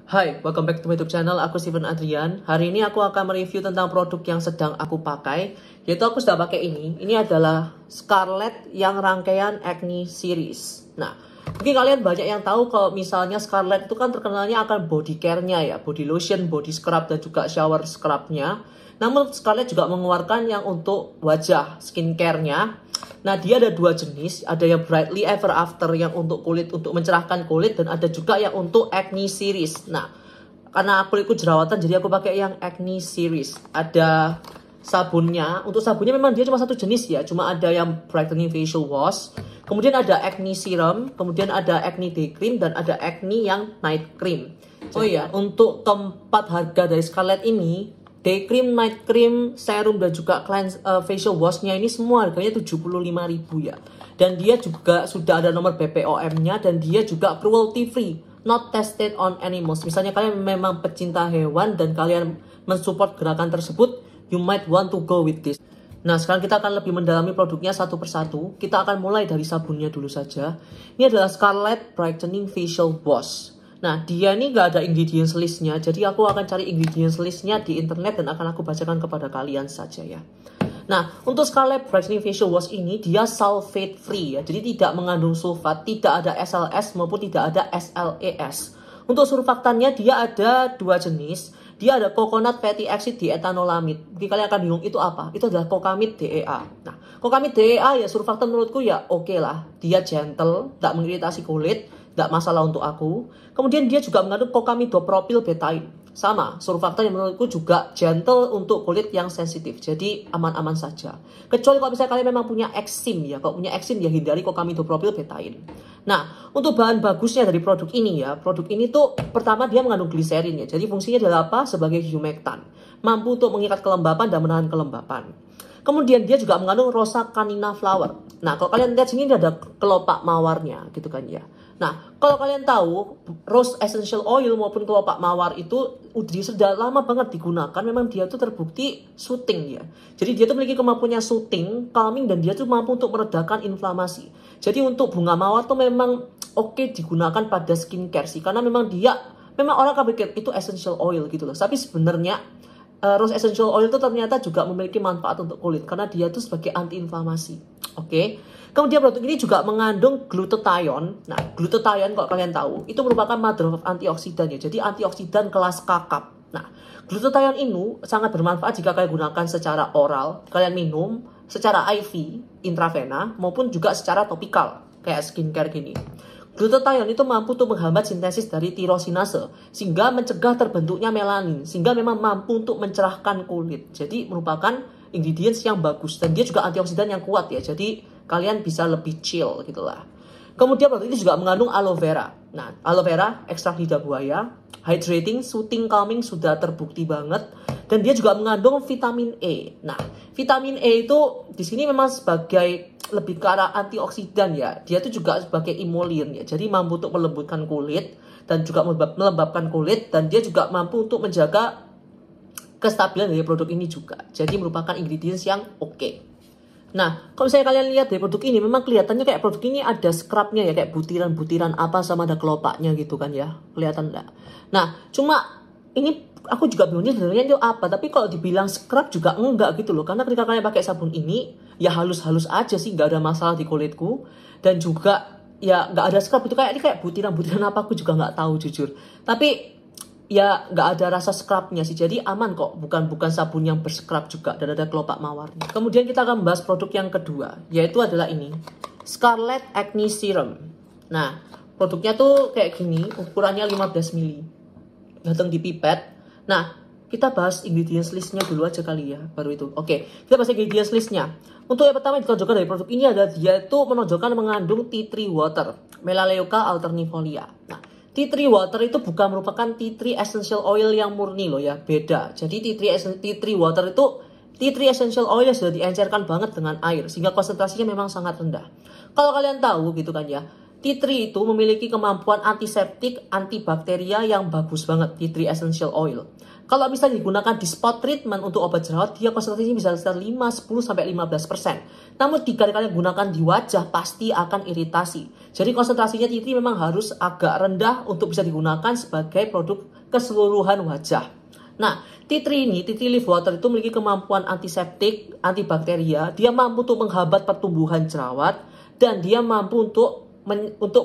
Hai, welcome back to my YouTube channel. Aku Steven Adrian. Hari ini aku akan mereview tentang produk yang sedang aku pakai. Yaitu aku sudah pakai ini. Ini adalah Scarlett yang rangkaian Acne Series. Nah, mungkin kalian banyak yang tahu kalau misalnya Scarlett itu kan terkenalnya akan body care-nya ya. Body lotion, body scrub, dan juga shower scrub-nya. Namun Scarlett juga mengeluarkan yang untuk wajah, skincare-nya. Nah, dia ada dua jenis, ada yang Brightly Ever After yang untuk kulit, untuk mencerahkan kulit, dan ada juga yang untuk Acne Series. Nah, karena kulitku jerawatan, jadi aku pakai yang Acne Series. Ada sabunnya, untuk sabunnya memang dia cuma satu jenis ya, cuma ada yang Brightening Facial Wash, kemudian ada Acne Serum, kemudian ada Acne Day Cream, dan ada Acne yang Night Cream. Oh iya, untuk keempat harga dari Scarlett ini, Day Cream, Night Cream, Serum, dan juga Facial Wash-nya ini semua harganya 75.000 ya. Dan dia juga sudah ada nomor BPOM-nya dan dia juga cruelty free, not tested on animals. Misalnya kalian memang pecinta hewan dan kalian mensupport gerakan tersebut, you might want to go with this. Nah, sekarang kita akan lebih mendalami produknya satu persatu. Kita akan mulai dari sabunnya dulu saja. Ini adalah Scarlett Brightening Facial Wash. Nah, dia ini nggak ada ingredients listnya, jadi aku akan cari ingredients listnya di internet dan akan aku bacakan kepada kalian saja ya. Nah, untuk Scarlett Brightening Facial Wash ini, dia sulfate free ya, jadi tidak mengandung sulfat, tidak ada SLS maupun tidak ada SLES. Untuk surfaktannya dia ada dua jenis, dia ada coconut fatty acid diethanolamide. Mungkin kalian akan bingung itu apa? Itu adalah Cocamide DEA. Nah, Cocamide DEA ya surfaktan menurutku ya oke lah, dia gentle, tak mengiritasi kulit. Tidak masalah untuk aku. Kemudian dia juga mengandung Cocamidopropyl betaine. Sama, surfaktan yang menurutku juga gentle untuk kulit yang sensitif. Jadi aman-aman saja. Kecuali kalau misalnya kalian memang punya eksim ya. Kalau punya eksim ya hindari Cocamidopropyl betaine. Nah, untuk bahan bagusnya dari produk ini ya. Produk ini tuh pertama dia mengandung gliserin ya. Jadi fungsinya adalah apa? Sebagai humectant. Mampu untuk mengikat kelembapan dan menahan kelembapan. Kemudian dia juga mengandung Rosa canina flower. Nah, kalau kalian lihat sini ada kelopak mawarnya gitu kan ya. Nah, kalau kalian tahu rose essential oil maupun kelopak mawar itu sudah lama banget digunakan. Memang dia tuh terbukti soothing ya. Jadi dia tuh memiliki kemampuannya soothing, calming, dan dia tuh mampu untuk meredakan inflamasi. Jadi untuk bunga mawar tuh memang oke digunakan pada skincare sih. Karena memang orang akan pikir itu essential oil gitu loh. Tapi sebenarnya rose essential oil itu ternyata juga memiliki manfaat untuk kulit. Karena dia tuh sebagai anti-inflamasi. Oke. Kemudian produk ini juga mengandung glutathione. Nah, glutathione kalau kalian tahu, itu merupakan mother of antioksidan ya. Jadi antioksidan kelas kakap. Nah, glutathione ini sangat bermanfaat jika kalian gunakan secara oral, kalian minum secara IV, intravena, maupun juga secara topikal, kayak skincare gini. Glutathione itu mampu untuk menghambat sintesis dari tirosinase, sehingga mencegah terbentuknya melanin, sehingga memang mampu untuk mencerahkan kulit. Jadi merupakan ingredients yang bagus, dan dia juga antioksidan yang kuat ya. Jadi kalian bisa lebih chill gitulah. Kemudian produk ini juga mengandung aloe vera. Nah, aloe vera ekstrak lidah buaya, hydrating, soothing, calming sudah terbukti banget. Dan dia juga mengandung vitamin E. Nah, vitamin E itu di sini memang sebagai lebih ke arah antioksidan ya. Dia itu juga sebagai emollient ya. Jadi mampu untuk melembutkan kulit dan juga melembabkan kulit, dan dia juga mampu untuk menjaga kestabilan dari produk ini juga. Jadi merupakan ingredients yang oke. Nah, kalau misalnya kalian lihat dari produk ini, memang kelihatannya kayak produk ini ada scrubnya ya, kayak butiran-butiran apa sama ada kelopaknya gitu kan ya, kelihatan enggak? Nah, cuma ini aku juga bingung sebenarnya itu apa, tapi kalau dibilang scrub juga enggak gitu loh, karena ketika kalian pakai sabun ini, ya halus-halus aja sih, nggak ada masalah di kulitku, dan juga ya nggak ada scrub itu ini kayak butiran-butiran apa aku juga nggak tahu jujur, tapi ya nggak ada rasa scrubnya sih, jadi aman kok, bukan sabun yang berscrub juga, dan ada kelopak mawarnya. Kemudian kita akan membahas produk yang kedua, yaitu adalah ini, Scarlett Acne Serum. Nah, produknya tuh kayak gini, ukurannya 15 ml, datang di pipet. Nah, kita bahas ingredients listnya dulu aja kali ya, baru itu. Oke, kita bahas ingredients listnya. Untuk yang pertama yang ditonjolkan dari produk ini adalah dia itu menonjolkan mengandung tea tree water, Melaleuca alternifolia. Nah, tea tree water itu bukan merupakan tea tree essential oil yang murni loh ya, beda. Jadi tea tree water itu tea tree essential oil yang sudah diencerkan banget dengan air, sehingga konsentrasinya memang sangat rendah. Kalau kalian tahu gitu kan ya, tea tree itu memiliki kemampuan antiseptik, antibakteria yang bagus banget, tea tree essential oil. Kalau misalnya digunakan di spot treatment untuk obat jerawat, dia konsentrasinya bisa sekitar 5, 10, sampai 15%. Namun jika kalian gunakan di wajah, pasti akan iritasi. Jadi konsentrasinya tea tree memang harus agak rendah untuk bisa digunakan sebagai produk keseluruhan wajah. Nah, tea tree leaf water itu memiliki kemampuan antiseptik, antibakteria, dia mampu untuk menghambat pertumbuhan jerawat, dan dia mampu untuk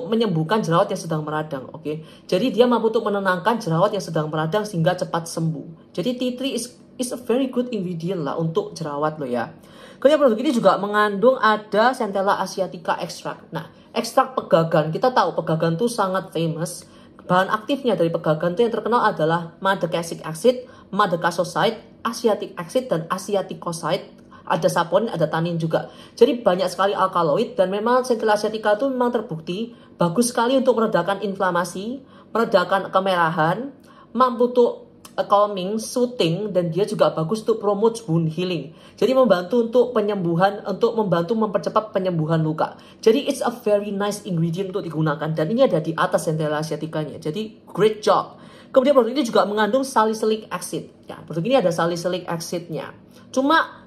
menyembuhkan jerawat yang sedang meradang, oke. Jadi dia mampu untuk menenangkan jerawat yang sedang meradang sehingga cepat sembuh. Jadi tea tree is a very good ingredient lah untuk jerawat loh ya. Kemudian produk ini juga mengandung ada Centella asiatica extract. Nah, ekstrak pegagan, kita tahu pegagan itu sangat famous. Bahan aktifnya dari pegagan itu yang terkenal adalah madecasic acid, madecasoside, asiatic acid, dan asiaticoside. Ada saponin, ada tanin juga. Jadi banyak sekali alkaloid dan memang Centella asiatica itu memang terbukti bagus sekali untuk meredakan inflamasi, meredakan kemerahan, mampu untuk calming, soothing, dan dia juga bagus untuk promote wound healing. Jadi membantu untuk penyembuhan, untuk membantu mempercepat penyembuhan luka. Jadi it's a very nice ingredient untuk digunakan dan ini ada di atas Centella asiaticanya. Jadi great job. Kemudian produk ini juga mengandung salicylic acid. Ya, produk ini ada salicylic acidnya. Cuma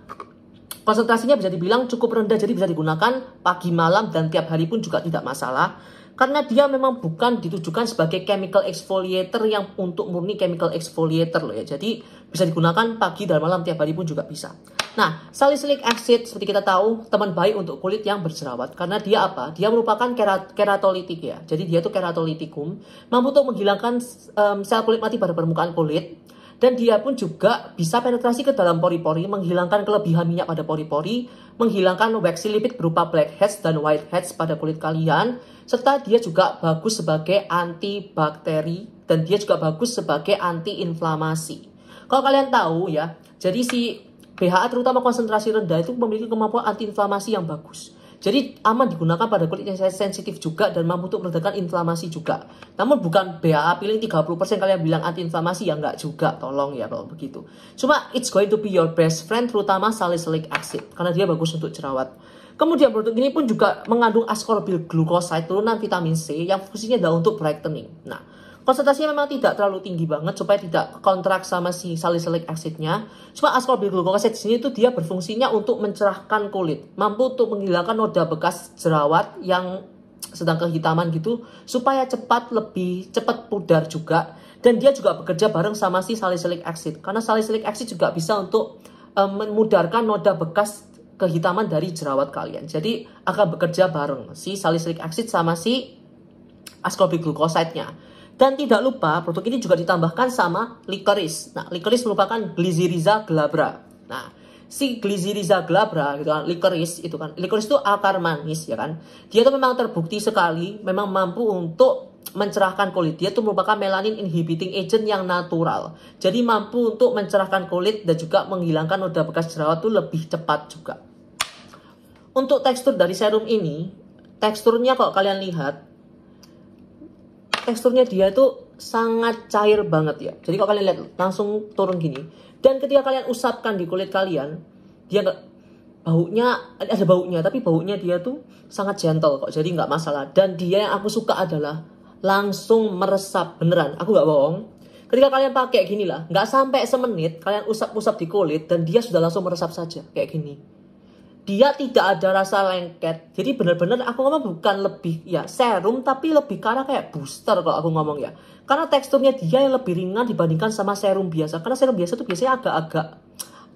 konsentrasinya bisa dibilang cukup rendah, jadi bisa digunakan pagi, malam, dan tiap hari pun juga tidak masalah. Karena dia memang bukan ditujukan sebagai chemical exfoliator yang untuk murni chemical exfoliator loh ya. Jadi bisa digunakan pagi dan malam tiap hari pun juga bisa. Nah, salicylic acid seperti kita tahu teman baik untuk kulit yang berjerawat. Karena dia apa? Dia merupakan keratolitik ya. Jadi dia itu keratolitikum, mampu untuk menghilangkan sel kulit mati pada permukaan kulit. Dan dia pun juga bisa penetrasi ke dalam pori-pori, menghilangkan kelebihan minyak pada pori-pori, menghilangkan waxy lipid berupa blackheads dan whiteheads pada kulit kalian, serta dia juga bagus sebagai antibakteri, dan dia juga bagus sebagai anti-inflamasi. Kalau kalian tahu ya, jadi si BHA terutama konsentrasi rendah itu memiliki kemampuan anti-inflamasi yang bagus. Jadi aman digunakan pada kulit yang sensitif juga dan mampu untuk meredakan inflamasi juga. Namun bukan BHA pilih 30% kalian bilang anti-inflamasi ya enggak juga, tolong ya kalau begitu. Cuma it's going to be your best friend terutama salicylic acid karena dia bagus untuk jerawat. Kemudian produk ini pun juga mengandung ascorbyl glucoside turunan vitamin C yang fungsinya adalah untuk brightening. Nah, konsentrasinya memang tidak terlalu tinggi banget supaya tidak kontrak sama si salicylic acidnya. Cuma ascorbyl glucoside di sini tuh dia berfungsinya untuk mencerahkan kulit, mampu untuk menghilangkan noda bekas jerawat yang sedang kehitaman gitu, supaya lebih cepat pudar juga. Dan dia juga bekerja bareng sama si salicylic acid, karena salicylic acid juga bisa untuk memudarkan noda bekas kehitaman dari jerawat kalian. Jadi akan bekerja bareng si salicylic acid sama si ascorbyl glucoside-nya. Dan tidak lupa, produk ini juga ditambahkan sama licorice. Nah, licorice merupakan Glycyrrhiza glabra. Nah, si Glycyrrhiza glabra, gitu kan, licorice itu kan. Licorice itu akar manis, ya kan. Dia itu memang terbukti sekali, memang mampu untuk mencerahkan kulit. Dia itu merupakan melanin inhibiting agent yang natural. Jadi mampu untuk mencerahkan kulit dan juga menghilangkan noda bekas jerawat itu lebih cepat juga. Untuk tekstur dari serum ini, teksturnya kalau kalian lihat, teksturnya dia tuh sangat cair banget ya. Jadi kalau kalian lihat langsung turun gini. Dan ketika kalian usapkan di kulit kalian, dia nggak baunya, ada baunya, tapi baunya dia tuh sangat gentle kok. Jadi nggak masalah. Dan dia yang aku suka adalah langsung meresap beneran. Aku nggak bohong. Ketika kalian pakai gini lah, nggak sampai semenit kalian usap-usap di kulit dan dia sudah langsung meresap saja kayak gini. Dia tidak ada rasa lengket. Jadi benar-benar aku ngomong bukan lebih ya serum, tapi lebih karena kayak booster kalau aku ngomong ya. Karena teksturnya dia yang lebih ringan dibandingkan sama serum biasa. Karena serum biasa tuh biasanya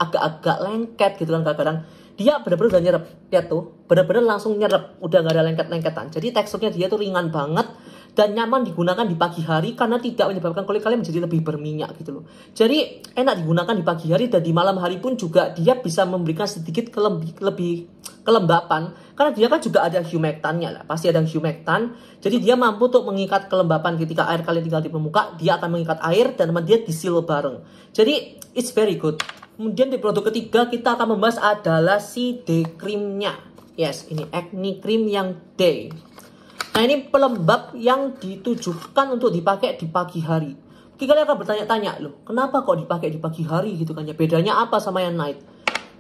agak-agak lengket gitu kan kadang-kadang. Dia benar-benar udah nyerap. Lihat tuh, benar-benar langsung nyerap. Udah gak ada lengket-lengketan. Jadi teksturnya dia tuh ringan banget. Dan nyaman digunakan di pagi hari karena tidak menyebabkan kulit kalian menjadi lebih berminyak gitu loh. Jadi enak digunakan di pagi hari dan di malam hari pun juga dia bisa memberikan sedikit lebih kelembapan. Karena dia kan juga ada humectannya lah. Pasti ada humectan. Jadi dia mampu untuk mengikat kelembapan ketika air kalian tinggal di permukaan. Dia akan mengikat air dan dia disil bareng. Jadi it's very good. Kemudian di produk ketiga kita akan membahas adalah si day creamnya. Yes, ini acne cream yang day. Nah ini pelembab yang ditujukan untuk dipakai di pagi hari. Mungkin kalian akan bertanya-tanya loh, kenapa kok dipakai di pagi hari gitu kan ya? Bedanya apa sama yang night?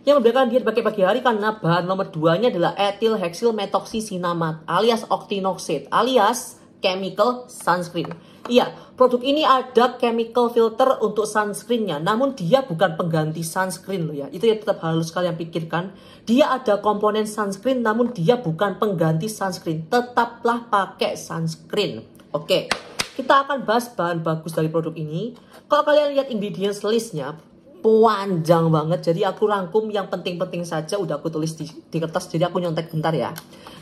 Yang membedakan dia dipakai pagi hari karena bahan nomor 2-nya adalah ethyl hexyl methoxycinnamate alias octinoxate alias chemical sunscreen. Iya, produk ini ada chemical filter untuk sunscreennya, namun dia bukan pengganti sunscreen loh ya. Itu yang tetap harus kalian pikirkan. Dia ada komponen sunscreen, namun dia bukan pengganti sunscreen. Tetaplah pakai sunscreen. Oke, kita akan bahas bahan bagus dari produk ini. Kalau kalian lihat ingredients listnya, panjang banget, jadi aku rangkum yang penting-penting saja, udah aku tulis di kertas, jadi aku nyontek bentar ya.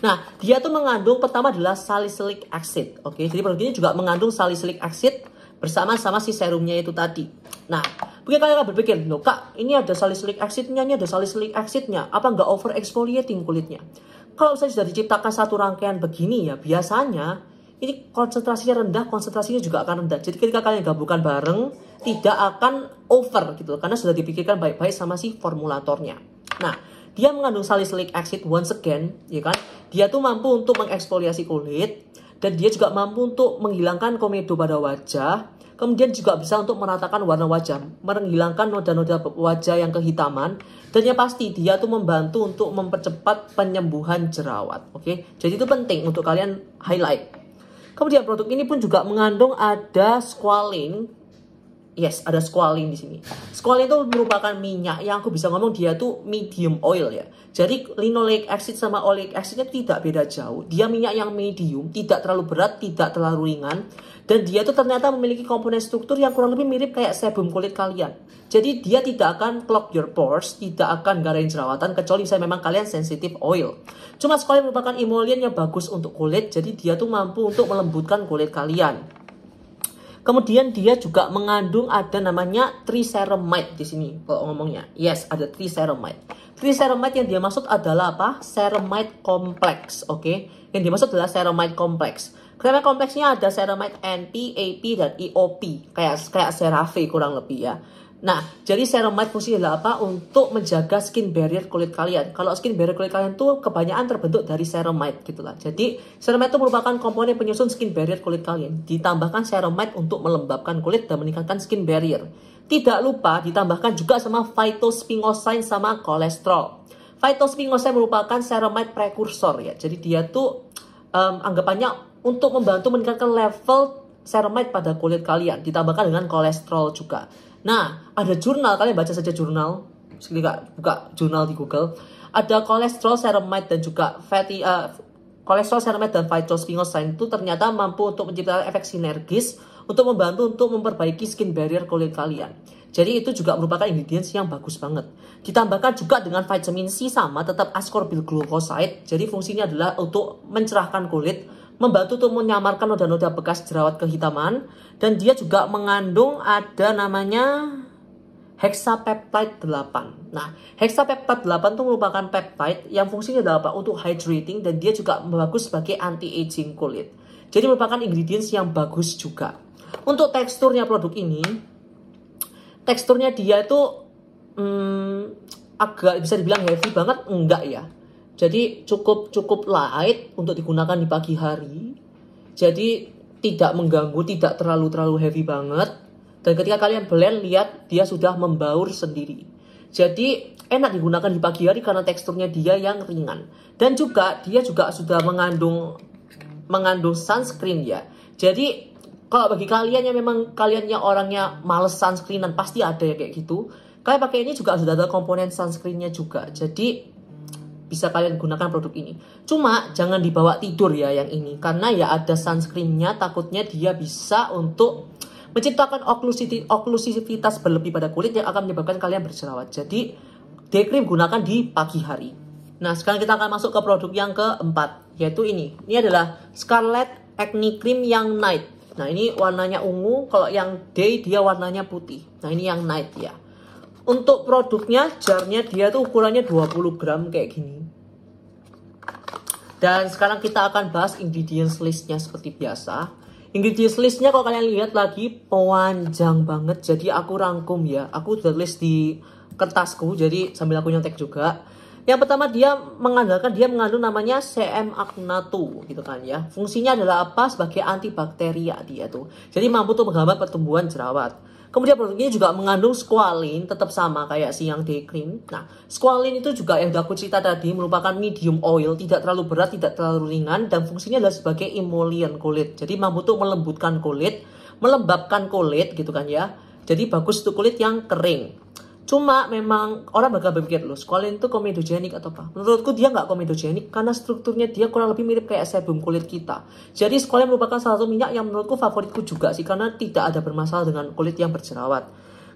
Nah, dia tuh mengandung, pertama adalah salicylic acid, oke, jadi produk ini juga mengandung salicylic acid bersama-sama si serumnya itu tadi. Nah, mungkin kalian akan berpikir, loh kak, ini ada salicylic acidnya, ini ada salicylic acidnya, apa nggak over exfoliating kulitnya? Kalau misalnya sudah diciptakan satu rangkaian begini ya, biasanya ini konsentrasinya rendah, konsentrasinya juga akan rendah. Jadi ketika kalian gabungkan bareng, tidak akan over gitu. Karena sudah dipikirkan baik-baik sama si formulatornya. Nah, dia mengandung salicylic acid once again, ya kan? Dia tuh mampu untuk mengeksfoliasi kulit. Dan dia juga mampu untuk menghilangkan komedo pada wajah. Kemudian juga bisa untuk meratakan warna wajah. Menghilangkan noda-noda wajah yang kehitaman. Dan yang pasti dia tuh membantu untuk mempercepat penyembuhan jerawat. Oke, jadi itu penting untuk kalian highlight. Kemudian produk ini pun juga mengandung ada squalene. Yes, ada squalene di sini. Squalene itu merupakan minyak yang aku bisa ngomong dia tuh medium oil ya. Jadi linoleic acid sama oleic acidnya tidak beda jauh. Dia minyak yang medium, tidak terlalu berat, tidak terlalu ringan. Dan dia tuh ternyata memiliki komponen struktur yang kurang lebih mirip kayak sebum kulit kalian. Jadi dia tidak akan clog your pores, tidak akan garain jerawatan, kecuali misalnya memang kalian sensitive oil. Cuma squalene merupakan emollient yang bagus untuk kulit, jadi dia tuh mampu untuk melembutkan kulit kalian. Kemudian dia juga mengandung ada namanya triceramide di sini kalau ngomongnya. Yes, ada triceramide. Triceramide yang dia maksud adalah apa? Ceramide complex, oke? Yang dimaksud adalah ceramide complex. Ceramide kompleksnya ada ceramide NP, AP, dan EOP. Kayak CeraVe kurang lebih ya. Nah, jadi ceramide fungsinya adalah apa? Untuk menjaga skin barrier kulit kalian. Kalau skin barrier kulit kalian tuh kebanyakan terbentuk dari ceramide gitulah. Jadi, ceramide itu merupakan komponen penyusun skin barrier kulit kalian. Ditambahkan ceramide untuk melembabkan kulit dan meningkatkan skin barrier. Tidak lupa ditambahkan juga sama phytospingocyne sama kolesterol. Phytospingocyne merupakan ceramide prekursor ya. Jadi dia tuh anggapannya untuk membantu meningkatkan level ceramide pada kulit kalian. Ditambahkan dengan kolesterol juga. Nah, ada jurnal, kalian baca saja jurnal. Buka jurnal di Google. Ada kolesterol ceramide dan juga kolesterol ceramide dan phytospingocyne itu ternyata mampu untuk menciptakan efek sinergis untuk membantu untuk memperbaiki skin barrier kulit kalian. Jadi itu juga merupakan ingredients yang bagus banget. Ditambahkan juga dengan vitamin C sama tetap ascorbyl glucoside. Jadi fungsinya adalah untuk mencerahkan kulit, membantu untuk menyamarkan noda-noda bekas jerawat kehitaman. Dan dia juga mengandung ada namanya hexapeptide 8. Nah, hexapeptide 8 itu merupakan peptide yang fungsinya adalah apa? Untuk hydrating, dan dia juga bagus sebagai anti-aging kulit. Jadi merupakan ingredients yang bagus juga. Untuk teksturnya produk ini, teksturnya dia itu agak bisa dibilang heavy banget, enggak ya. Jadi cukup light untuk digunakan di pagi hari. Jadi tidak mengganggu, tidak terlalu heavy banget. Dan ketika kalian blend, lihat dia sudah membaur sendiri. Jadi enak digunakan di pagi hari karena teksturnya dia yang ringan. Dan juga dia juga sudah mengandung sunscreen ya. Jadi kalau bagi kalian yang memang kaliannya orangnya males sunscreenan, pasti ada ya kayak gitu. Kalian pakai ini juga sudah ada komponen sunscreennya juga. Jadi bisa kalian gunakan produk ini. Cuma jangan dibawa tidur ya yang ini. Karena ya ada sunscreennya, takutnya dia bisa untuk menciptakan oklusivitas berlebih pada kulit yang akan menyebabkan kalian berjerawat. Jadi day cream gunakan di pagi hari. Nah, sekarang kita akan masuk ke produk yang keempat, yaitu ini. Ini adalah Scarlett Acne Cream yang night. Nah, ini warnanya ungu. Kalau yang day dia warnanya putih. Nah, ini yang night ya. Untuk produknya, jarnya dia tuh ukurannya 20 gram kayak gini. Dan sekarang kita akan bahas ingredients listnya seperti biasa. Ingredients listnya kalau kalian lihat lagi panjang banget. Jadi aku rangkum ya. Aku udah list di kertasku, jadi sambil aku nyontek juga. Yang pertama dia mengandung namanya CM Acna 2 gitu kan ya. Fungsinya adalah apa? Sebagai antibakteria dia tuh. Jadi mampu tuh menghambat pertumbuhan jerawat. Kemudian produk ini juga mengandung squalene, tetap sama kayak si yang day cream. Nah, squalene itu juga yang udah aku cerita tadi merupakan medium oil, tidak terlalu berat, tidak terlalu ringan, dan fungsinya adalah sebagai emollient kulit. Jadi mampu tuh melembutkan kulit, melembabkan kulit gitu kan ya. Jadi bagus untuk kulit yang kering. Cuma memang orang bakal berpikir loh, squalene itu komedogenik atau apa? Menurutku dia nggak komedogenik karena strukturnya dia kurang lebih mirip kayak sebum kulit kita. Jadi squalene merupakan salah satu minyak yang menurutku favoritku juga sih karena tidak ada bermasalah dengan kulit yang berjerawat.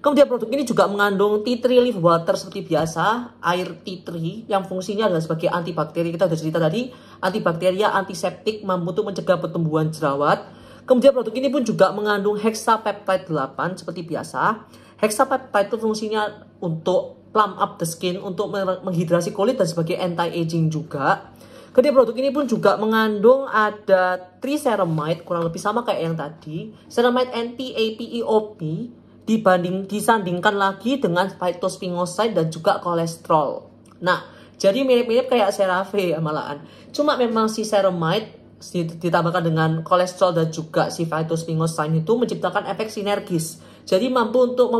Kemudian produk ini juga mengandung tea tree leaf water seperti biasa, air tea tree yang fungsinya adalah sebagai antibakteri. Kita sudah cerita tadi, antibakteria, antiseptik, mampu untuk mencegah pertumbuhan jerawat. Kemudian produk ini pun juga mengandung hexapeptide 8 seperti biasa. Hexapeptide itu fungsinya untuk plump up the skin, untuk menghidrasi kulit dan sebagai anti-aging juga. Kemudian produk ini pun juga mengandung ada triceramide, kurang lebih sama kayak yang tadi. Ceramide NP-APEOP disandingkan lagi dengan phytospinoside dan juga kolesterol. Nah, jadi mirip-mirip kayak CeraVe ya malahan. Cuma memang si ceramide ditambahkan dengan kolesterol dan juga si phytospinoside itu menciptakan efek sinergis. Jadi mampu untuk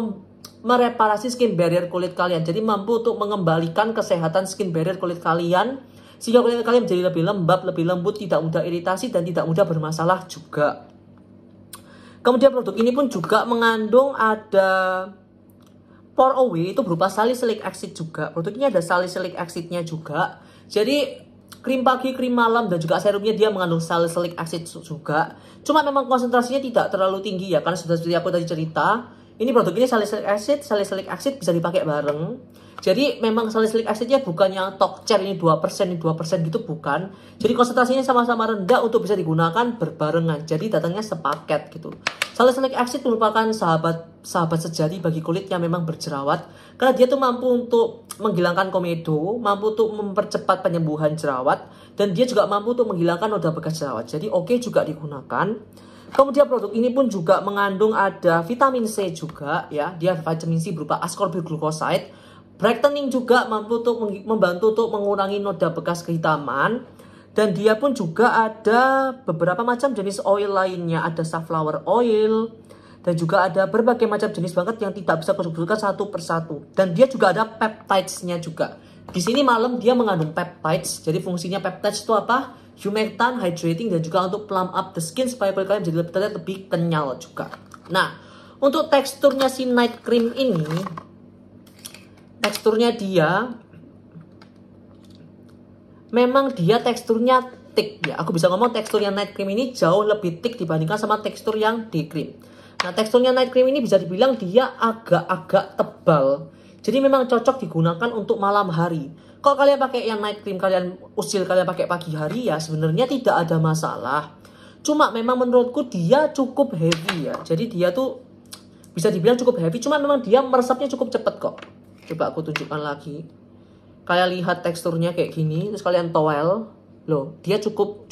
mereparasi skin barrier kulit kalian. Jadi mampu untuk mengembalikan kesehatan skin barrier kulit kalian. Sehingga kulit kalian menjadi lebih lembab, lebih lembut, tidak mudah iritasi, dan tidak mudah bermasalah juga. Kemudian produk ini pun juga mengandung ada pour away, itu berupa salicylic acid juga. Produk ini ada salicylic acidnya juga. Jadi krim pagi, krim malam, dan juga serumnya dia mengandung salicylic acid juga. Cuma memang konsentrasinya tidak terlalu tinggi ya, karena sudah seperti aku tadi cerita. Ini produk ini salicylic acid bisa dipakai bareng. Jadi memang salicylic acidnya bukan yang tokcer ini 2%, ini 2% gitu, bukan. Jadi konsentrasinya sama-sama rendah untuk bisa digunakan berbarengan. Jadi datangnya sepaket gitu. Salicylic acid merupakan sahabat sejati bagi kulit yang memang berjerawat. Karena dia tuh mampu untuk menghilangkan komedo, mampu untuk mempercepat penyembuhan jerawat, dan dia juga mampu untuk menghilangkan noda bekas jerawat. Jadi oke juga digunakan. Kemudian produk ini pun juga mengandung ada vitamin C juga ya. Dia vitamin C berupa ascorbyl glucoside. Brightening juga mampu untuk membantu untuk mengurangi noda bekas kehitaman. Dan dia pun juga ada beberapa macam jenis oil lainnya. Ada safflower oil. Dan juga ada berbagai macam jenis banget yang tidak bisa disebutkan satu persatu. Dan dia juga ada peptides-nya juga. Di sini malam dia mengandung peptides. Jadi fungsinya peptides itu apa? Humectant, hydrating, dan juga untuk plump up the skin supaya kulit kalian jadi terlihat lebih kenyal juga. Nah, untuk teksturnya si night cream ini, teksturnya dia memang dia teksturnya thick ya. Aku bisa ngomong teksturnya night cream ini jauh lebih thick dibandingkan sama tekstur yang day cream. Nah, teksturnya night cream ini bisa dibilang dia agak-agak tebal. Jadi memang cocok digunakan untuk malam hari. Kalau kalian pakai yang night cream, kalian usil kalian pakai pagi hari ya sebenarnya tidak ada masalah. Cuma memang menurutku dia cukup heavy ya. Jadi dia tuh bisa dibilang cukup heavy. Cuma memang dia meresapnya cukup cepet kok. Coba aku tunjukkan lagi. Kalian lihat teksturnya kayak gini. Terus kalian towel. Loh, dia cukup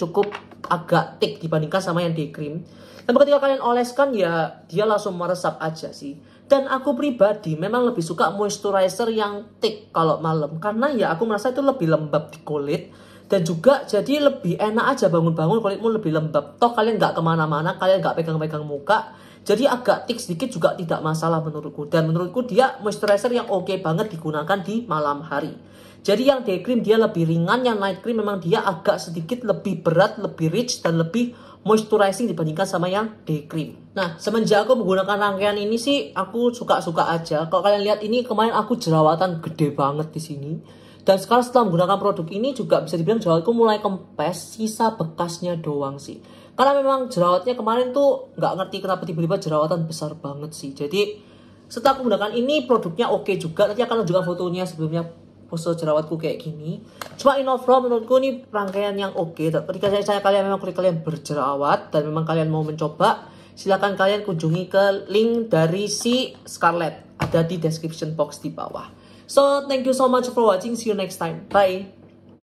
agak thick dibandingkan sama yang day cream. Dan ketika kalian oleskan ya dia langsung meresap aja sih. Dan aku pribadi memang lebih suka moisturizer yang thick kalau malam. Karena ya aku merasa itu lebih lembab di kulit. Dan juga jadi lebih enak aja bangun-bangun kulitmu lebih lembab. Toh kalian nggak kemana-mana, kalian nggak pegang-pegang muka. Jadi agak thick sedikit juga tidak masalah menurutku. Dan menurutku dia moisturizer yang oke banget digunakan di malam hari. Jadi yang day cream dia lebih ringan, yang night cream memang dia agak sedikit lebih berat, lebih rich, dan lebih moisturizing dibandingkan sama yang day cream. Nah, semenjak aku menggunakan rangkaian ini sih, aku suka-suka aja. Kalau kalian lihat ini, kemarin aku jerawatan gede banget di sini. Dan sekarang setelah menggunakan produk ini juga bisa dibilang jerawatku mulai kempes, sisa bekasnya doang sih. Karena memang jerawatnya kemarin tuh nggak ngerti kenapa tiba-tiba jerawatan besar banget sih. Jadi setelah aku menggunakan ini, produknya oke juga. Nanti akan tunjukkan fotonya sebelumnya pose jerawatku kayak gini. Cuma in overall menurutku ini rangkaian yang oke. Ketika saya kalian memang kulit kalian berjerawat dan memang kalian mau mencoba, silakan kalian kunjungi ke link dari si Scarlett. Ada di description box di bawah. So, thank you so much for watching. See you next time. Bye.